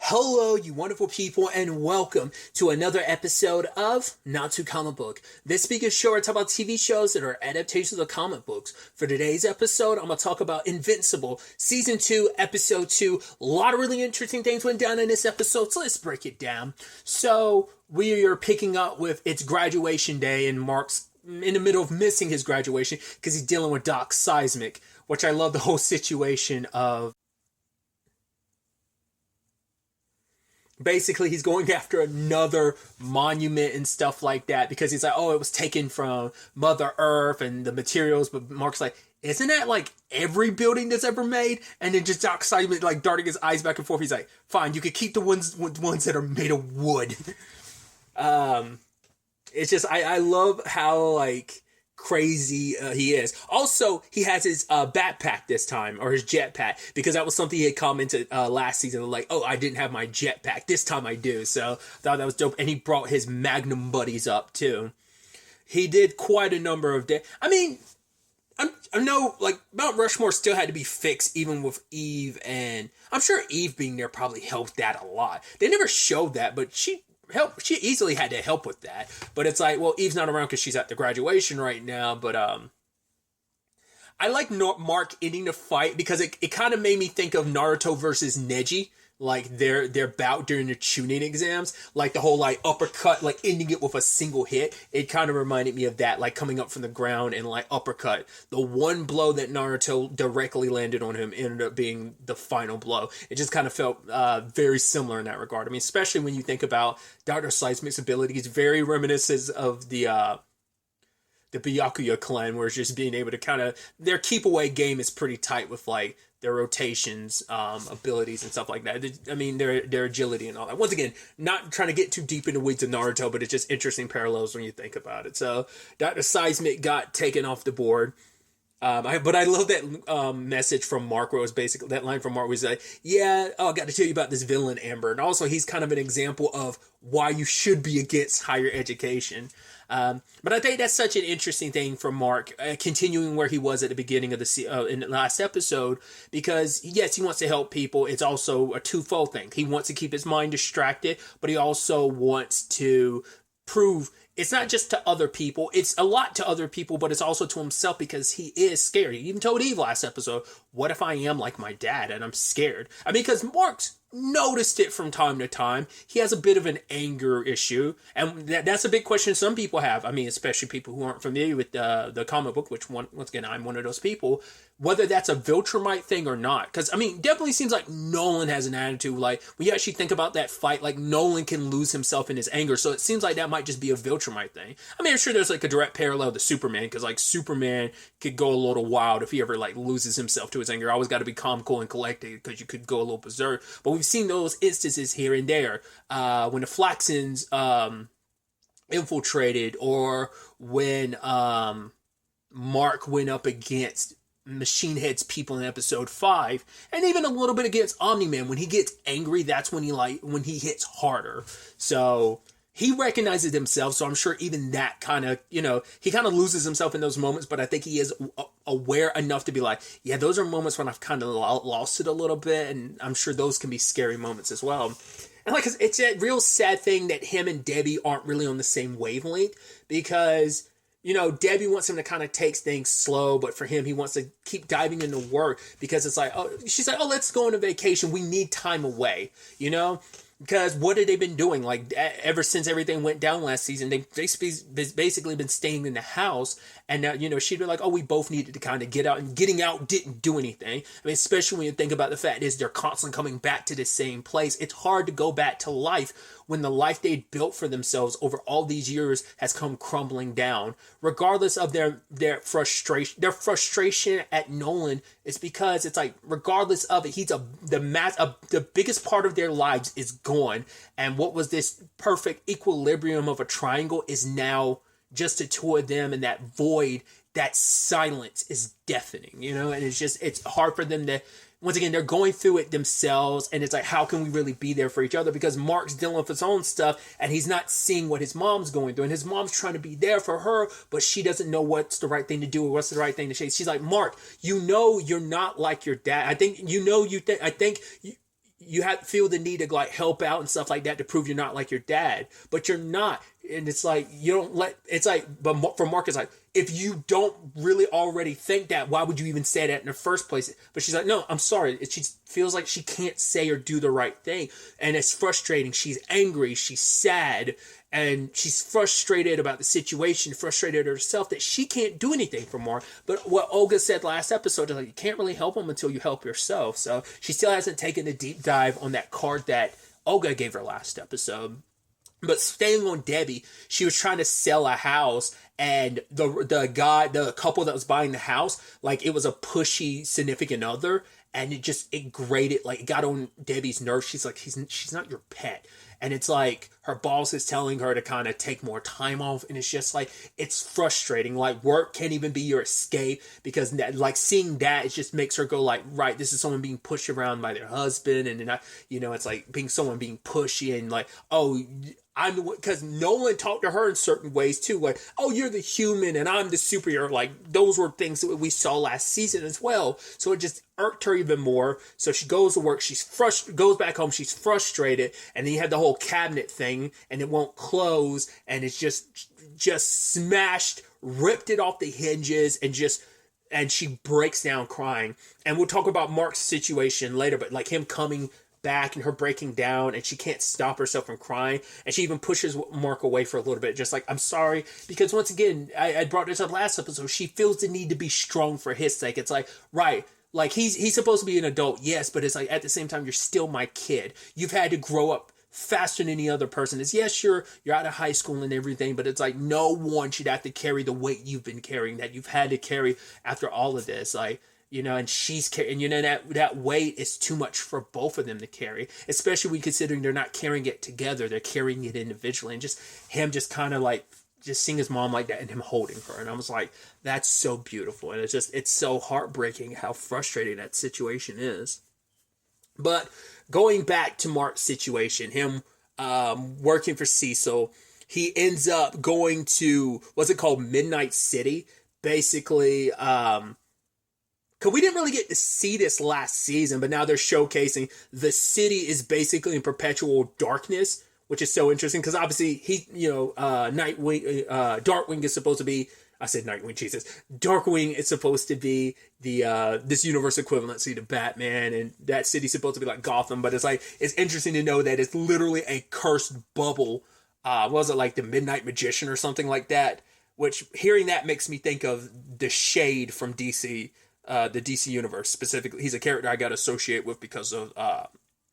Hello, you wonderful people, and welcome to another episode of Not Too Comic Book. This week is show I talk about TV shows that are adaptations of comic books. For today's episode, I'm going to talk about Invincible, Season 2, Episode 2. A lot of really interesting things went down in this episode, so let's break it down. So, we are picking up with its graduation day, and Mark's in the middle of missing his graduation because he's dealing with Doc Seismic, which I love the whole situation of. Basically, he's going after another monument and stuff like that because he's like, oh, it was taken from Mother Earth and the materials. But Mark's like, isn't that like every building that's ever made? And then just Doc Simon like darting his eyes back and forth. He's like, fine, you could keep the ones that are made of wood. It's just I love how like crazy he is. Also, he has his backpack this time, or his jetpack, because that was something he had commented last season, like, oh, I didn't have my jetpack, this time I do. So thought that was dope. And he brought his Magnum buddies up too. He did quite a number of I mean, I know like Mount Rushmore still had to be fixed even with Eve, and I'm sure Eve being there probably helped that a lot. They never showed that, but she easily had to help with that. But it's like, well, Eve's not around because she's at the graduation right now. But I like Mark ending the fight because it kind of made me think of Naruto versus Neji, like their bout during the Chunin exams, like the whole like uppercut, like ending it with a single hit. It kind of reminded me of that, like coming up from the ground and like uppercut. The one blow that Naruto directly landed on him ended up being the final blow. It just kind of felt very similar in that regard. I mean, especially when you think about Dr. Seismic's abilities, very reminiscent of the Byakuya clan, where it's just being able to kind of, their keep away game is pretty tight with like their rotations, abilities and stuff like that. I mean, their agility and all that. Once again, not trying to get too deep into the weeds of Naruto, but it's just interesting parallels when you think about it. So Dr. Seismic got taken off the board. But I love that message from Mark, where it was basically that line from Mark was like, yeah, oh, I got to tell you about this villain, Amber. And also he's kind of an example of why you should be against higher education. But I think that's such an interesting thing from Mark, continuing where he was at the beginning of in the last episode, because yes, he wants to help people. It's also a twofold thing. He wants to keep his mind distracted, but he also wants to prove it's not just to other people. It's a lot to other people, but it's also to himself because he is scared. He even told Eve last episode, what if I am like my dad and I'm scared? I mean, because Mark's noticed it from time to time. He has a bit of an anger issue, and that's a big question some people have. I mean, especially people who aren't familiar with the comic book, which once again, I'm one of those people, whether that's a Viltrumite thing or not. Because, I mean, definitely seems like Nolan has an attitude, like, when you actually think about that fight, like, Nolan can lose himself in his anger, so it seems like that might just be a Viltrumite thing. I mean, I'm sure there's, like, a direct parallel to Superman, because, like, Superman could go a little wild if he ever, like, loses himself to his anger. Always got to be calm, cool, and collected, because you could go a little berserk. But we've seen those instances here and there, when the Flaxens, infiltrated, or when, Mark went up against Machine Head's people in episode 5, and even a little bit against Omni-Man. When he gets angry, that's when he hits harder. So he recognizes himself, so I'm sure even that kind of, he kind of loses himself in those moments, but I think he is aware enough to be like, yeah, those are moments when I've kind of lost it a little bit, and I'm sure those can be scary moments as well. And like, it's a real sad thing that him and Debbie aren't really on the same wavelength, because Debbie wants him to kind of take things slow, but for him, he wants to keep diving into work, because it's like, oh, she's like, oh, let's go on a vacation. We need time away, because what have they been doing? Like, ever since everything went down last season, they've basically been staying in the house. And now, she'd be like, oh, we both needed to kind of get out, and getting out didn't do anything. I mean, especially when you think about the fact is they're constantly coming back to the same place. It's hard to go back to life when the life they'd built for themselves over all these years has come crumbling down. Regardless of their frustration at Nolan, it's because it's like, regardless of it, the biggest part of their lives is gone. And what was this perfect equilibrium of a triangle is now just the two of them, and that void, that silence is deafening, and it's hard for them to, once again, they're going through it themselves, and it's like, how can we really be there for each other? Because Mark's dealing with his own stuff, and he's not seeing what his mom's going through, and his mom's trying to be there for her, but she doesn't know what's the right thing to do or what's the right thing to say. She's like, Mark, you're not like your dad. I think, you have feel the need to like help out and stuff like that to prove you're not like your dad, but you're not. And it's like, you don't let, it's like, but for Mark, it's like, if you don't really already think that, why would you even say that in the first place? But she's like, no, I'm sorry. She feels like she can't say or do the right thing. And it's frustrating. She's angry. She's sad. And she's frustrated about the situation, frustrated herself that she can't do anything for Mark. But what Olga said last episode is like, you can't really help him until you help yourself. So she still hasn't taken a deep dive on that card that Olga gave her last episode. But staying on Debbie, she was trying to sell a house, and the couple that was buying the house, like, it was a pushy significant other, and it grated, like, it got on Debbie's nerves. She's like, she's not your pet. And it's like her boss is telling her to kind of take more time off. And it's just like, it's frustrating. Like, work can't even be your escape, because like seeing that, it just makes her go like, right, this is someone being pushed around by their husband. And then, it's like someone being pushy and like, oh, because Nolan talked to her in certain ways too, like, oh, you're the human and I'm the superhero. Like, those were things that we saw last season as well. So it just irked her even more. So she goes to work, goes back home, she's frustrated, and then you have the whole cabinet thing, and it won't close, and it's just smashed, ripped it off the hinges, and she breaks down crying. And we'll talk about Mark's situation later, but like him coming back and her breaking down, and she can't stop herself from crying, and she even pushes Mark away for a little bit, just like, I'm sorry, because once again, I brought this up last episode, she feels the need to be strong for his sake. It's like, right, like he's supposed to be an adult, yes, but it's like, at the same time, you're still my kid. You've had to grow up faster than any other person. It's, yes, you're out of high school and everything, but it's like, no one should have to carry the weight you've been carrying, that you've had to carry after all of this. Like, and she's carrying, that weight is too much for both of them to carry, especially when considering they're not carrying it together, they're carrying it individually. And just him just kind of like, just seeing his mom like that and him holding her. And I was like, that's so beautiful. And it's so heartbreaking how frustrating that situation is. But going back to Mark's situation, him working for Cecil, he ends up going to, what's it called, Midnight City, basically, because we didn't really get to see this last season, but now they're showcasing the city is basically in perpetual darkness, which is so interesting, because obviously Nightwing, Darkwing is supposed to be, I said Nightwing, Jesus, Darkwing is supposed to be the this universe equivalency to Batman, and that city's supposed to be like Gotham, but it's like, it's interesting to know that it's literally a cursed bubble. Was it like the Midnight Magician or something like that? Which, hearing that makes me think of the Shade from DC. The DC universe specifically. He's a character I got to associate with because of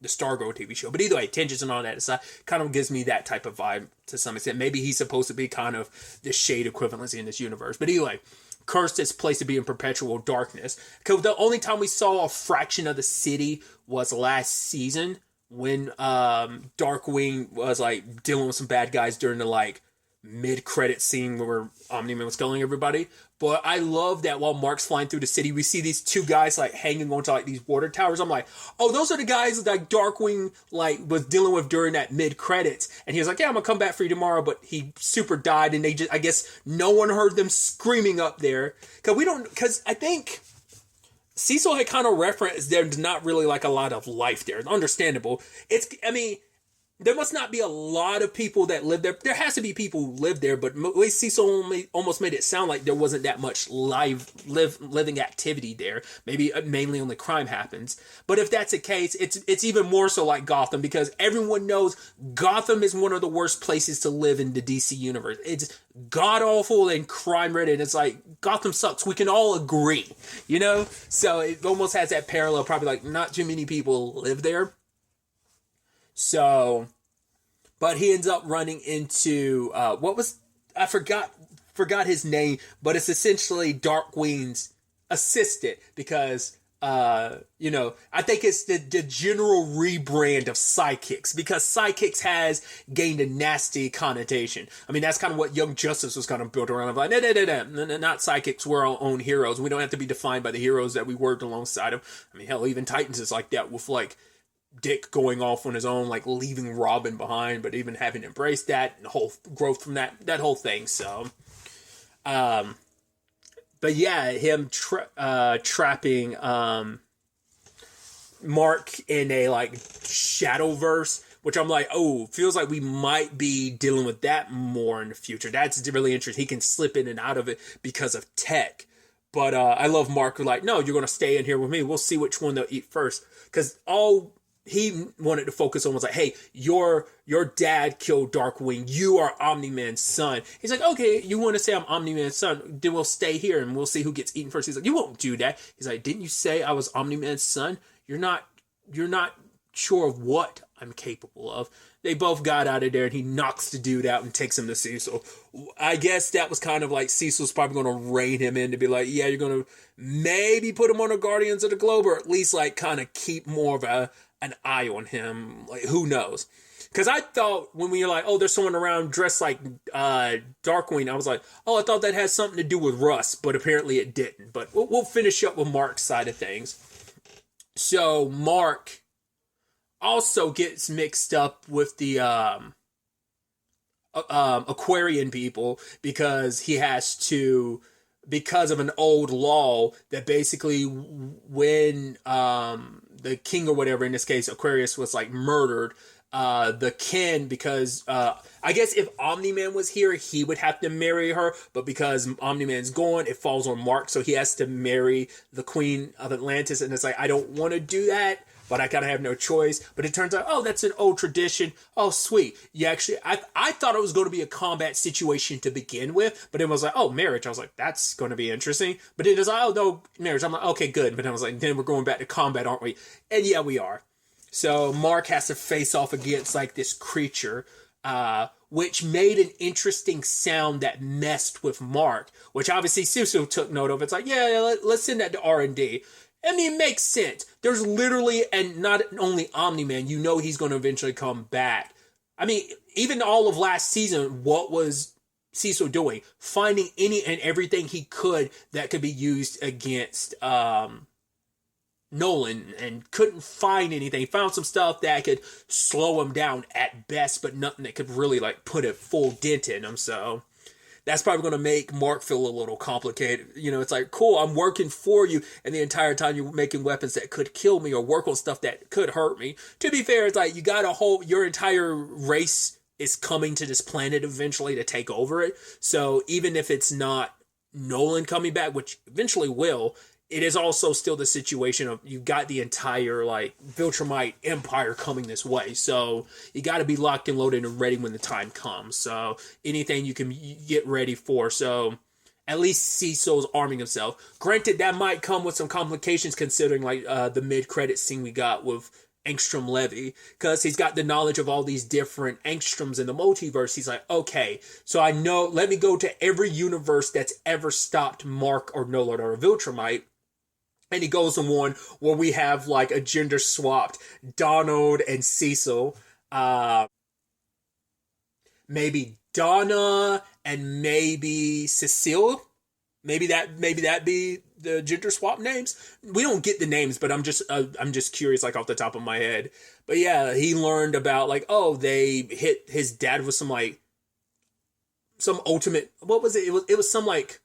the Stargirl TV show. But either way, tangents and all that aside, kind of gives me that type of vibe to some extent. Maybe he's supposed to be kind of the Shade equivalency in this universe. But anyway, cursed is placed to be in perpetual darkness. Because the only time we saw a fraction of the city was last season, when Darkwing was like dealing with some bad guys during the like mid-credit scene where Omni-Man was killing everybody. But I love that while Mark's flying through the city, we see these two guys like hanging onto like these water towers. I'm like, oh, those are the guys like Darkwing like was dealing with during that mid-credits. And he was like, yeah, I'm gonna come back for you tomorrow. But he super died, and they just, I guess no one heard them screaming up there. Because I think Cecil had kind of referenced there's not really like a lot of life there. It's understandable. There must not be a lot of people that live there. There has to be people who live there, but at least Cecil almost made it sound like there wasn't that much living activity there. Maybe mainly only crime happens. But if that's the case, it's even more so like Gotham, because everyone knows Gotham is one of the worst places to live in the DC universe. It's god-awful and crime-ridden. It's like, Gotham sucks. We can all agree, So it almost has that parallel. Probably like not too many people live there. So, but he ends up running into, I forgot his name, but it's essentially Darkwing's assistant, because, I think it's the general rebrand of Psychics, because Psychics has gained a nasty connotation. I mean, that's kind of what Young Justice was kind of built around. Like, no, not Psychics, we're our own heroes. We don't have to be defined by the heroes that we worked alongside of. I mean, hell, even Titans is like that, with like Dick going off on his own, like leaving Robin behind, but even having embraced that and the whole growth from that whole thing. So, but yeah, him trapping, Mark in a like Shadowverse, which I'm like, oh, feels like we might be dealing with that more in the future. That's really interesting. He can slip in and out of it because of tech. But I love Mark, like, no, you're going to stay in here with me. We'll see which one they'll eat first. Because all he wanted to focus on was like, hey, your dad killed Darkwing. You are Omni-Man's son. He's like, okay, you want to say I'm Omni-Man's son? Then we'll stay here and we'll see who gets eaten first. He's like, you won't do that. He's like, didn't you say I was Omni-Man's son? You're not sure of what I'm capable of. They both got out of there, and he knocks the dude out and takes him to Cecil. I guess that was kind of like Cecil's probably going to rein him in to be like, yeah, you're going to maybe put him on the Guardians of the Globe, or at least like kind of keep more of an eye on him. Like, who knows? Because I thought when we were like, oh, there's someone around dressed like Darkwing, I was like, oh, I thought that had something to do with Russ, but apparently it didn't. But we'll finish up with Mark's side of things. So Mark also gets mixed up with the Aquarian people because he has to, because of an old law that basically when the king or whatever, in this case Aquarius, was like murdered, the kin, because I guess if Omni-Man was here, he would have to marry her, but because Omni-Man's gone, it falls on Mark, so he has to marry the Queen of Atlantis, and it's like, I don't want to do that, but I kind of have no choice. But it turns out, oh, that's an old tradition. Oh, sweet. You actually, I thought it was going to be a combat situation to begin with, but it was like, oh, marriage. I was like, that's going to be interesting. But it was like, oh, no, marriage. I'm like, okay, good. But I was like, then we're going back to combat, aren't we? And yeah, we are. So Mark has to face off against like this creature, which made an interesting sound that messed with Mark, which obviously Cecil took note of. It's like, yeah, let's send that to R&D. I mean, it makes sense. There's literally, and not only Omni-Man, you know he's going to eventually come back. I mean, even all of last season, what was Cecil doing? Finding any and everything he could that could be used against Nolan, and couldn't find anything. He found some stuff that could slow him down at best, but nothing that could really like put a full dent in him. So that's probably going to make Mark feel a little complicated. You know, it's like, cool, I'm working for you, and the entire time you're making weapons that could kill me or work on stuff that could hurt me. To be fair, it's like, you got a whole, your entire race is coming to this planet eventually to take over it. So even if it's not Nolan coming back, which eventually will, it is also still the situation of you got the entire like Viltrumite empire coming this way. So you got to be locked and loaded and ready when the time comes. So anything you can get ready for. So at least Cecil's arming himself. Granted, that might come with some complications considering like the mid-credit scene we got with Angstrom Levy, because he's got the knowledge of all these different Angstroms in the multiverse. He's like, okay, so I know, let me go to every universe that's ever stopped Mark or Nolan or Viltrumite. And he goes on one where we have like a gender swapped Donald and Cecil. Maybe Donna and maybe Cecile. Maybe that be the gender swap names. We don't get the names, but I'm just curious, like off the top of my head. But yeah, he learned about like, oh, they hit his dad with some ultimate. What was it? It was some like.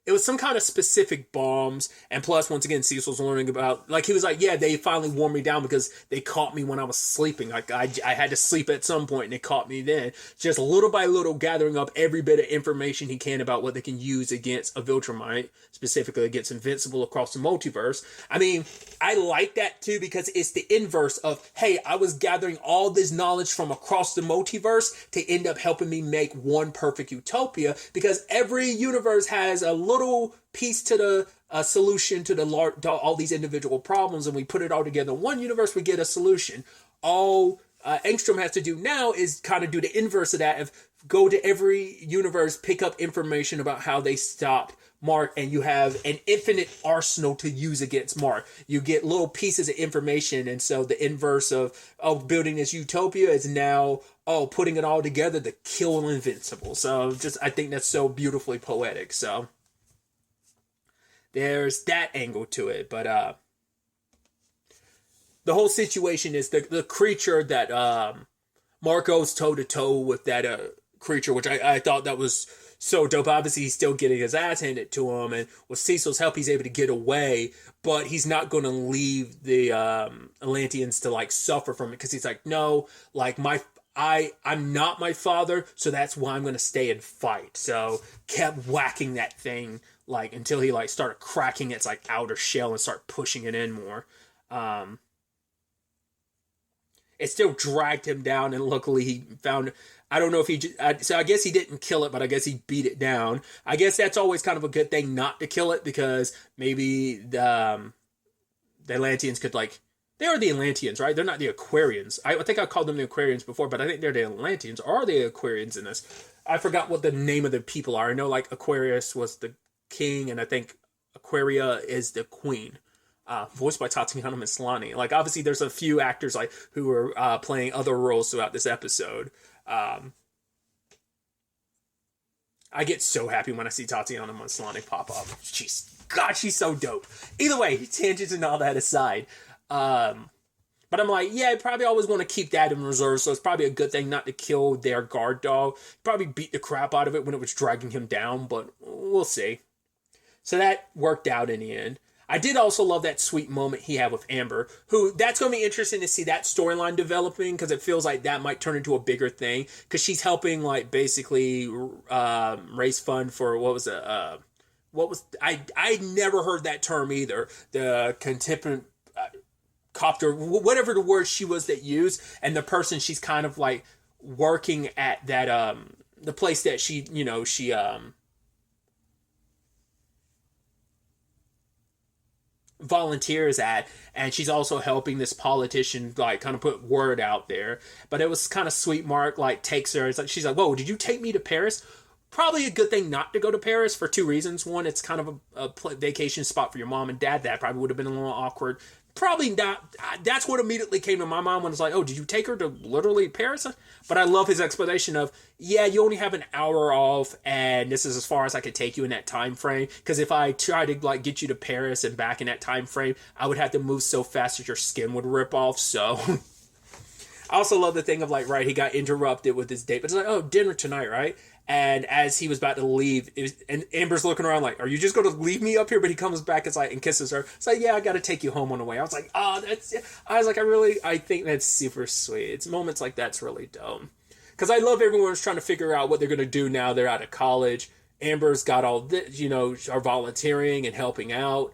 It was some kind of specific bombs, and plus, once again, Cecil's learning about, like, he was like, yeah, they finally wore me down because they caught me when I was sleeping. Like, I had to sleep at some point, and they caught me then. Just little by little gathering up every bit of information he can about what they can use against a Viltrumite, specifically against Invincible across the multiverse. I mean, I like that, too, because it's the inverse of, hey, I was gathering all this knowledge from across the multiverse to end up helping me make one perfect utopia, because every universe has a little piece to the solution to to all these individual problems, and we put it all together in one universe, we get a solution. All Angstrom has to do now is kind of do the inverse of that, of go to every universe, pick up information about how they stopped Mark, and you have an infinite arsenal to use against Mark. You get little pieces of information, and so the inverse of building this utopia is now putting it all together to kill Invincible. So just, I think that's so beautifully poetic. So there's that angle to it, but the whole situation is the creature that Mark goes toe to toe with that creature, which I thought that was so dope. Obviously, he's still getting his ass handed to him, and with Cecil's help, he's able to get away, but he's not going to leave the Atlanteans to, like, suffer from it, because he's like, no, like, I'm not my father, so that's why I'm going to stay and fight. So kept whacking that thing, like, until he, like, started cracking its, like, outer shell and start pushing it in more. It still dragged him down, and luckily he found, I don't know if so I guess he didn't kill it, but I guess he beat it down. I guess that's always kind of a good thing not to kill it, because maybe the Atlanteans could, like, they are the Atlanteans, right? They're not the Aquarians. I think I called them the Aquarians before, but I think they're the Atlanteans. Or are they Aquarians in this? I forgot what the name of the people are. I know, like, Aquarius was the king, and I think Aquaria is the queen. Voiced by Tatiana Maslany. Like, obviously, there's a few actors, like, who are playing other roles throughout this episode. I get so happy when I see Tatiana Maslany pop up. She's so dope. Either way, tangents and all that aside. But I'm like, yeah, I probably always want to keep that in reserve, so it's probably a good thing not to kill their guard dog. Probably beat the crap out of it when it was dragging him down, but we'll see. So that worked out in the end. I did also love that sweet moment he had with Amber, who, that's going to be interesting to see that storyline developing, because it feels like that might turn into a bigger thing, because she's helping, like, basically raise fund for, I never heard that term either, the contemporary copter, whatever the word she was that used, and the person she's kind of, like, working at that, the place that she volunteers at, and she's also helping this politician, like, kind of put word out there. But it was kind of sweet. Mark, like, takes her, it's like, she's like, whoa, did you take me to Paris? Probably a good thing not to go to Paris for two reasons. One, it's kind of a vacation spot for your mom and dad. That probably would have been a little awkward. Probably not. That's what immediately came to my mind when it's like, oh, did you take her to literally Paris? But I love his explanation of, yeah, you only have an hour off, and this is as far as I could take you in that time frame. Because if I try to, like, get you to Paris and back in that time frame, I would have to move so fast that your skin would rip off. So I also love the thing of, like, right, he got interrupted with his date, but it's like, oh, dinner tonight, right? And as he was about to leave, and Amber's looking around like, are you just going to leave me up here? But he comes back and kisses her. It's like, yeah, I got to take you home on the way. I was like, I think that's super sweet. It's moments like that's really dope. Because I love everyone's trying to figure out what they're going to do now they're out of college. Amber's got all this, are volunteering and helping out.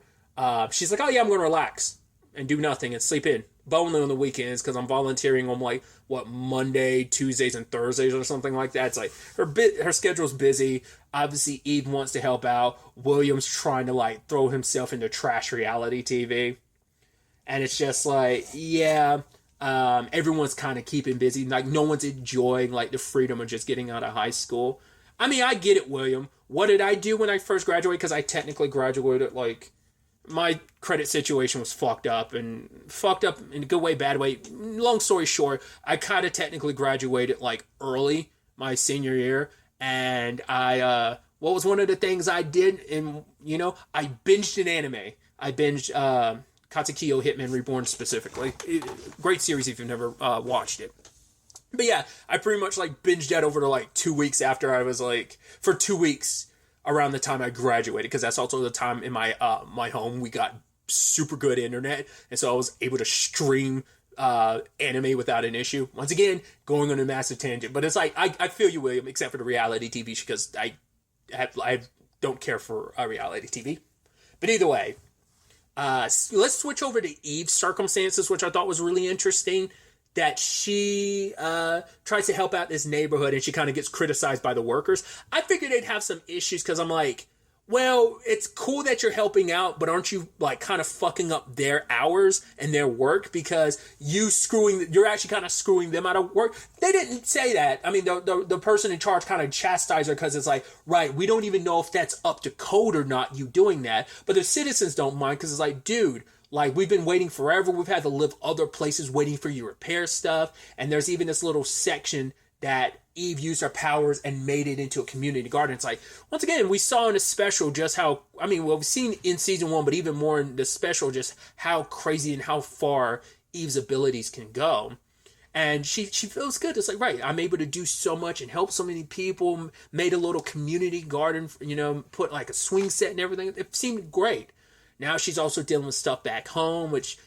She's like, oh yeah, I'm going to relax and do nothing and sleep in. But only on the weekends, because I'm volunteering on, like, Monday, Tuesdays, and Thursdays or something like that. It's like her schedule's busy. Obviously, Eve wants to help out. William's trying to, like, throw himself into trash reality TV. And it's just like, yeah, everyone's kind of keeping busy. Like, no one's enjoying, like, the freedom of just getting out of high school. I mean, I get it, William. What did I do when I first graduated? Because I technically graduated, like, my credit situation was fucked up in a good way, bad way. Long story short, I kind of technically graduated, like, early my senior year, and what was one of the things I did? And I binged an anime. I binged Katsukiyo Hitman Reborn specifically. Great series if you've never watched it. But yeah, I pretty much, like, binged that over to, like, 2 weeks after I was, like, for 2 weeks. Around the time I graduated, because that's also the time in my my home we got super good internet, and so I was able to stream anime without an issue. Once again, going on a massive tangent, but it's like I feel you, William, except for the reality TV, because I don't care for reality TV. But either way, let's switch over to Eve's circumstances, which I thought was really interesting. That she tries to help out this neighborhood, and she kind of gets criticized by the workers. I figured they'd have some issues, because I'm like, well, it's cool that you're helping out, but aren't you, like, kind of fucking up their hours and their work, because you're actually kind of screwing them out of work? They didn't say that. I mean, the person in charge kind of chastised her, because it's like, right, we don't even know if that's up to code or not, you doing that. But the citizens don't mind, because it's like, dude, like, we've been waiting forever. We've had to live other places waiting for you to repair stuff. And there's even this little section that Eve used her powers and made it into a community garden. It's like, once again, we saw in the special just how, we've seen in season 1, but even more in the special, just how crazy and how far Eve's abilities can go. And she feels good. It's like, right, I'm able to do so much and help so many people. Made a little community garden, put like a swing set and everything. It seemed great. Now she's also dealing with stuff back home, which,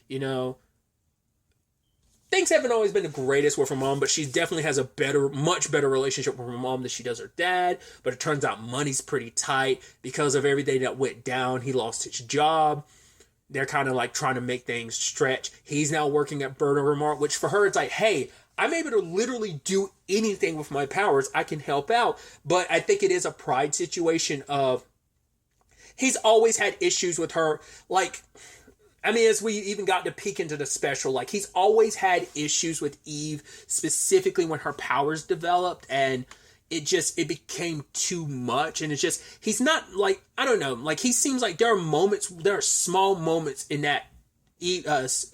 things haven't always been the greatest with her mom, but she definitely has a much better relationship with her mom than she does her dad. But it turns out money's pretty tight because of everything that went down. He lost his job. They're kind of like trying to make things stretch. He's now working at Burger Mart, which for her, it's like, hey, I'm able to literally do anything with my powers. I can help out. But I think it is a pride situation of, he's always had issues with her. Like, as we even got to peek into the special, like, he's always had issues with Eve, specifically when her powers developed, and it became too much. And it's just, he's not like, I don't know, like, he seems like there are small moments in that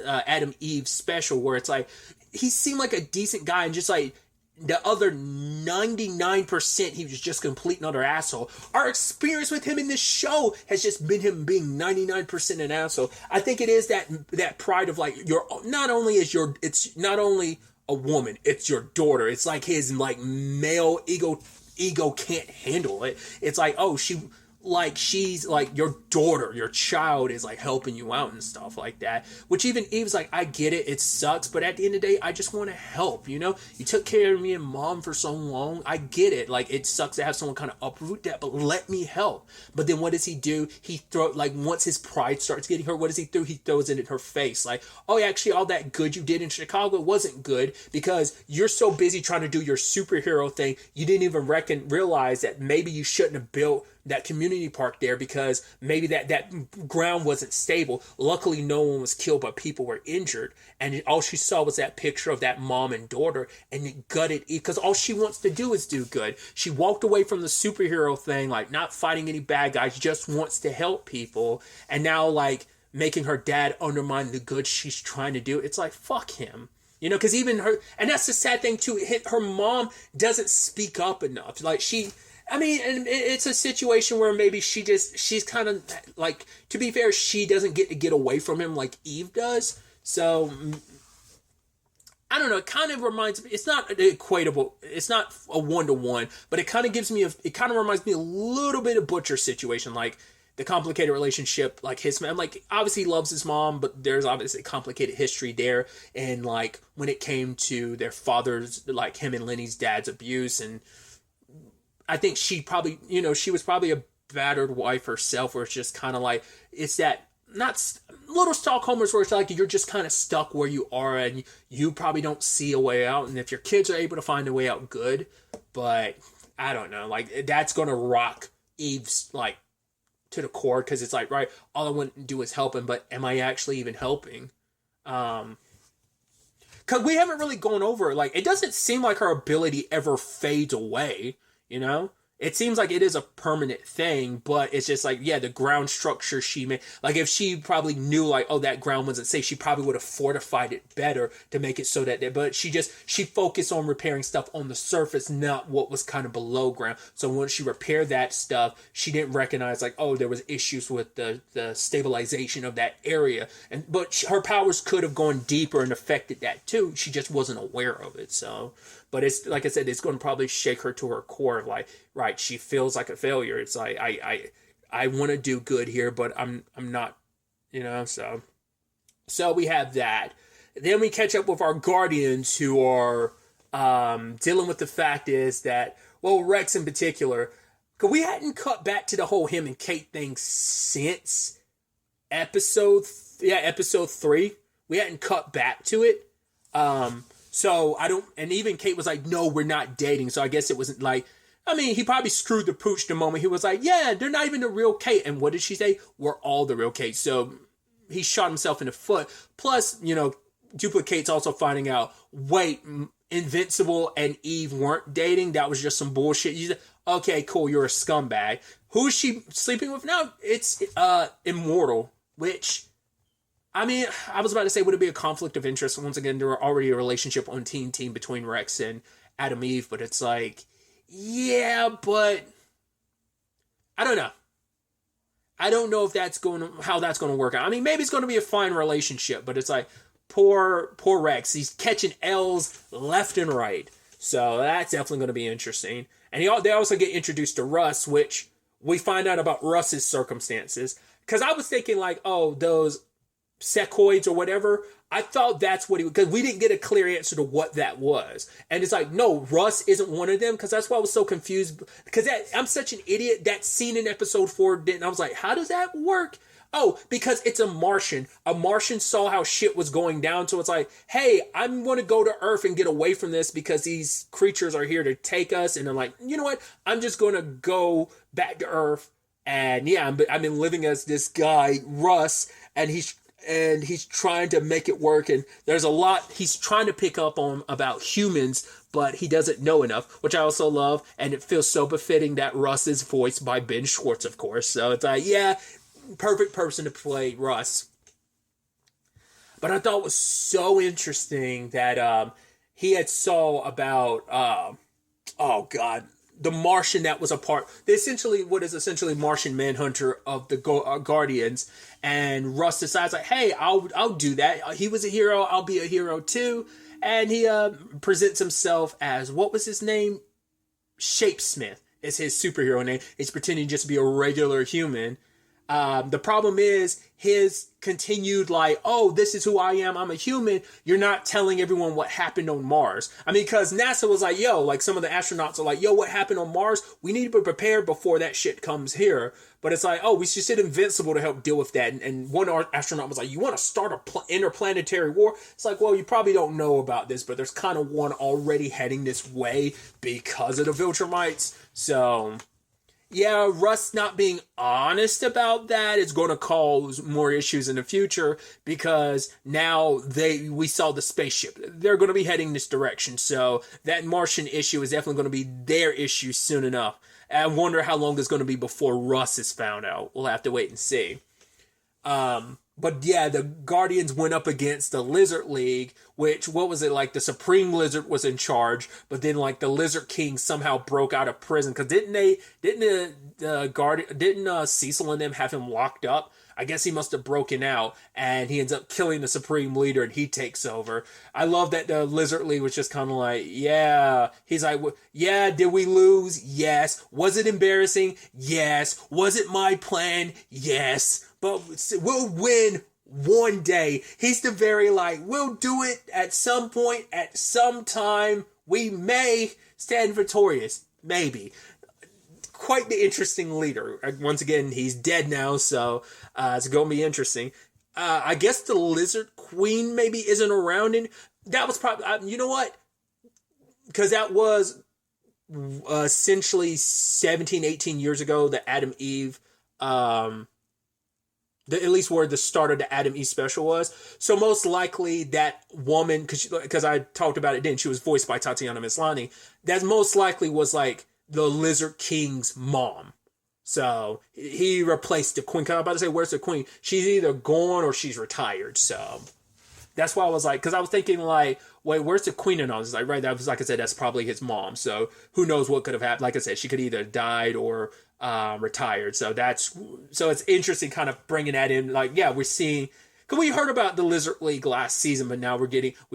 Adam Eve special where it's like, he seemed like a decent guy, and just like, the other 99%, he was just complete and utter asshole. Our experience with him in this show has just been him being 99% an asshole. I think it is that pride of like, it's not only a woman, it's your daughter. It's like his like male ego can't handle it. It's like, oh, she's like your daughter, your child is like helping you out and stuff like that. Which even Eve's like, I get it, it sucks, but at the end of the day, I just want to help, You took care of me and mom for so long. I get it. Like, it sucks to have someone kind of uproot that, but let me help. But then what does he do? Once his pride starts getting hurt, what does he do? He throws it in her face. Like, oh, actually, all that good you did in Chicago wasn't good because you're so busy trying to do your superhero thing, you didn't even realize that maybe you shouldn't have built that community park there because maybe that ground wasn't stable. Luckily, no one was killed, but people were injured. And all she saw was that picture of that mom and daughter, and it gutted because all she wants to do is do good. She walked away from the superhero thing, like not fighting any bad guys, just wants to help people. And now, like, making her dad undermine the good she's trying to do. It's like, fuck him. Because even her, and that's the sad thing too, her mom doesn't speak up enough. Like, and it's a situation where maybe she's kind of like, to be fair, she doesn't get away from him like Eve does. So, I don't know. It kind of reminds me, it's not equatable. It's not a 1-to-1, but it kind of reminds me a little bit of Butcher's situation. Like, the complicated relationship, like his mom, like, obviously he loves his mom, but there's obviously a complicated history there. And like, when it came to their father's, like him and Lenny's dad's abuse, and I think she probably, she was probably a battered wife herself, where it's just kind of like, it's that, not little Stockholmers where it's like, you're just kind of stuck where you are and you probably don't see a way out. And if your kids are able to find a way out, good. But I don't know, like, that's going to rock Eve's, like, to the core, because it's like, right, all I want to do is help him, but am I actually even helping? Because we haven't really gone over, like, it doesn't seem like her ability ever fades away. It seems like it is a permanent thing, but it's just like, yeah, the ground structure she made, like, if she probably knew, like, oh, that ground wasn't safe, she probably would have fortified it better to make it so that, but she focused on repairing stuff on the surface, not what was kind of below ground. So once she repaired that stuff, she didn't recognize, like, oh, there was issues with the stabilization of that area. But her powers could have gone deeper and affected that too. She just wasn't aware of it. So, but it's, like I said, it's going to probably shake her to her core of, like, right, she feels like a failure. It's like, I want to do good here, but I'm not, so we have that. Then we catch up with our Guardians, who are dealing with the fact is that, well, Rex in particular, because we hadn't cut back to the whole him and Kate thing since episode 3. We hadn't cut back to it. So and even Kate was like, no, we're not dating. So I guess it wasn't like, he probably screwed the pooch the moment he was like, yeah, they're not even the real Kate. And what did she say? We're all the real Kate. So he shot himself in the foot. Plus, Duplicate's also finding out, wait, Invincible and Eve weren't dating. That was just some bullshit. You said, okay, cool, you're a scumbag. Who is she sleeping with now? It's Immortal, which, I was about to say, would it be a conflict of interest? Once again, there were already a relationship on Team between Rex and Adam Eve, but it's like, yeah, but I don't know. I don't know if how that's going to work out. Maybe it's going to be a fine relationship, but it's like, poor Rex. He's catching L's left and right. So that's definitely going to be interesting. And they also get introduced to Russ, which we find out about Russ's circumstances. Because I was thinking like, oh, those sequoids or whatever, I thought that's what because we didn't get a clear answer to what that was. And it's like, no, Russ isn't one of them, because that's why I was so confused, because I'm such an idiot. That scene in episode 4 didn't, I was like, how does that work? Oh, because it's a Martian. A Martian saw how shit was going down, so it's like, hey, I'm going to go to Earth and get away from this because these creatures are here to take us. And I'm like, you know what? I'm just going to go back to Earth. And yeah, I've been living as this guy, Russ, and he's trying to make it work. And there's a lot he's trying to pick up on about humans, but he doesn't know enough, which I also love. And it feels so befitting that Russ is voiced by Ben Schwartz, of course. So it's like, yeah, perfect person to play Russ. But I thought it was so interesting that he had saw about oh god, the Martian that was a part, what is essentially Martian Manhunter of the Guardians, and Russ decides like, hey, I'll do that. He was a hero, I'll be a hero too, and he presents himself as, what was his name? Shapesmith is his superhero name. He's pretending just to be a regular human. The problem is his continued like, oh, this is who I am, I'm a human. You're not telling everyone what happened on Mars. I mean, because NASA was like, yo, like some of the astronauts are like, yo, what happened on Mars? We need to be prepared before that shit comes here. But it's like, oh, we should send Invincible to help deal with that. And one astronaut was like, you want to start a interplanetary war? It's like, well, you probably don't know about this, but there's kind of one already heading this way because of the Viltrumites. So yeah, Russ not being honest about that is going to cause more issues in the future, because now we saw the spaceship. They're going to be heading this direction. So that Martian issue is definitely going to be their issue soon enough. I wonder how long it's going to be before Russ is found out. We'll have to wait and see. But yeah, the Guardians went up against the Lizard League, which, what was it, like the Supreme Lizard was in charge, but then like the Lizard King somehow broke out of prison, because didn't Cecil and them have him locked up? I guess he must have broken out, and he ends up killing the Supreme Leader, and he takes over. I love that the Lizard League was just kind of like, yeah. He's like, yeah, did we lose? Yes. Was it embarrassing? Yes. Was it my plan? Yes. But we'll win one day. He's the very like, we'll do it at some point, at some time. We may stand victorious. Maybe. Quite the interesting leader. Once again, he's dead now, so it's going to be interesting. I guess the Lizard Queen maybe isn't around, and that was probably, you know what? Because that was essentially 17, 18 years ago, the Adam Eve, at least where the start of the Adam Eve special was. So most likely that woman, because I talked about it then, she was voiced by Tatiana Maslany, that most likely was like the Lizard King's mom. So he replaced the queen. I'm about to say, where's the queen? She's either gone or she's retired. So that's why I was like, because I was thinking like, wait, where's the queen and all? It's like, right, that was, like I said, that's probably his mom. So who knows what could have happened. Like I said, she could either died or retired. So it's interesting kind of bringing that in. Like, yeah, we're seeing, because we heard about the Lizard League last season, but now we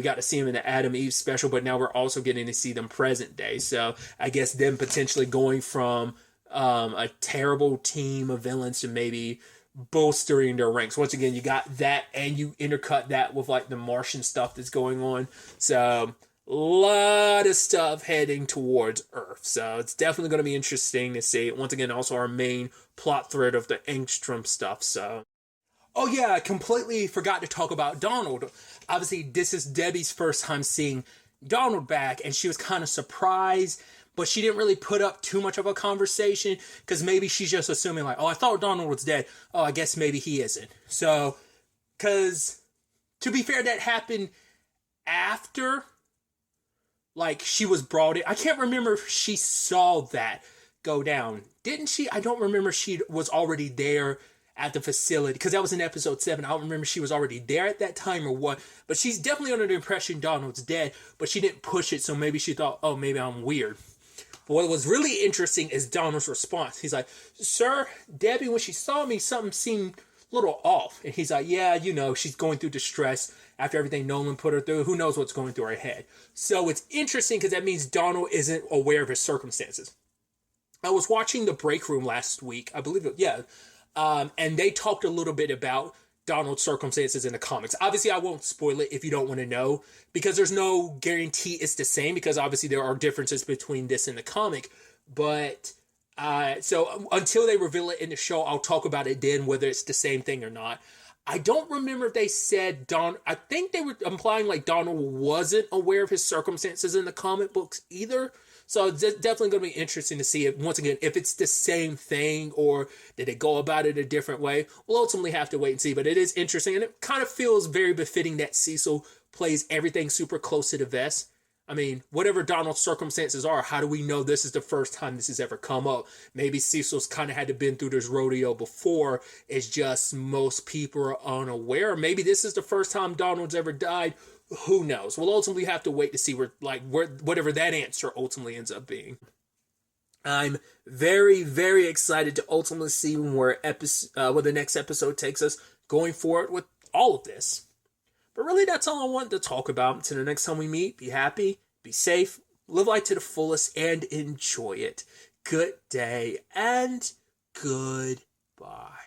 got to see them in the Adam Eve special, but now we're also getting to see them present day. So I guess them potentially going from a terrible team of villains to maybe bolstering their ranks. Once again, you got that, and you intercut that with like the Martian stuff that's going on. So a lot of stuff heading towards Earth. So it's definitely going to be interesting to see. Once again, also our main plot thread of the Angstrom stuff. So, oh yeah, I completely forgot to talk about Donald. Obviously, this is Debbie's first time seeing Donald back, and she was kind of surprised, but she didn't really put up too much of a conversation, because maybe she's just assuming like, oh, I thought Donald was dead. Oh, I guess maybe he isn't. So, because to be fair, that happened after, like, she was brought in. I can't remember if she saw that go down. Didn't she? I don't remember she was already there at the facility, because that was in episode 7. I don't remember she was already there at that time or what, but she's definitely under the impression Donald's dead, but she didn't push it, so maybe she thought, oh, maybe I'm weird. But what was really interesting is Donald's response. He's like, sir, Debbie, when she saw me, something seemed a little off. And he's like, yeah, she's going through distress. after everything Nolan put her through. Who knows what's going through her head? So it's interesting because that means Donald isn't aware of his circumstances. I was watching The Break Room last week, I believe it, yeah, and they talked a little bit about Donald's circumstances in the comics. Obviously, I won't spoil it if you don't want to know, because there's no guarantee it's the same, because obviously there are differences between this and the comic. But so until they reveal it in the show, I'll talk about it then, whether it's the same thing or not. I don't remember if they said I think they were implying like Donald wasn't aware of his circumstances in the comic books either. So it's definitely going to be interesting to see it, once again, if it's the same thing or did they go about it a different way. We'll ultimately have to wait and see, but it is interesting, and it kind of feels very befitting that Cecil plays everything super close to the vest. I mean, whatever Donald's circumstances are, how do we know this is the first time this has ever come up? Maybe Cecil's kind of had to been through this rodeo before. It's just most people are unaware. Maybe this is the first time Donald's ever died. Who knows? We'll ultimately have to wait to see where whatever that answer ultimately ends up being. I'm very, very excited to ultimately see where the next episode takes us going forward with all of this. But really, that's all I wanted to talk about. Until the next time we meet, be happy, be safe, live life to the fullest, and enjoy it. Good day and goodbye.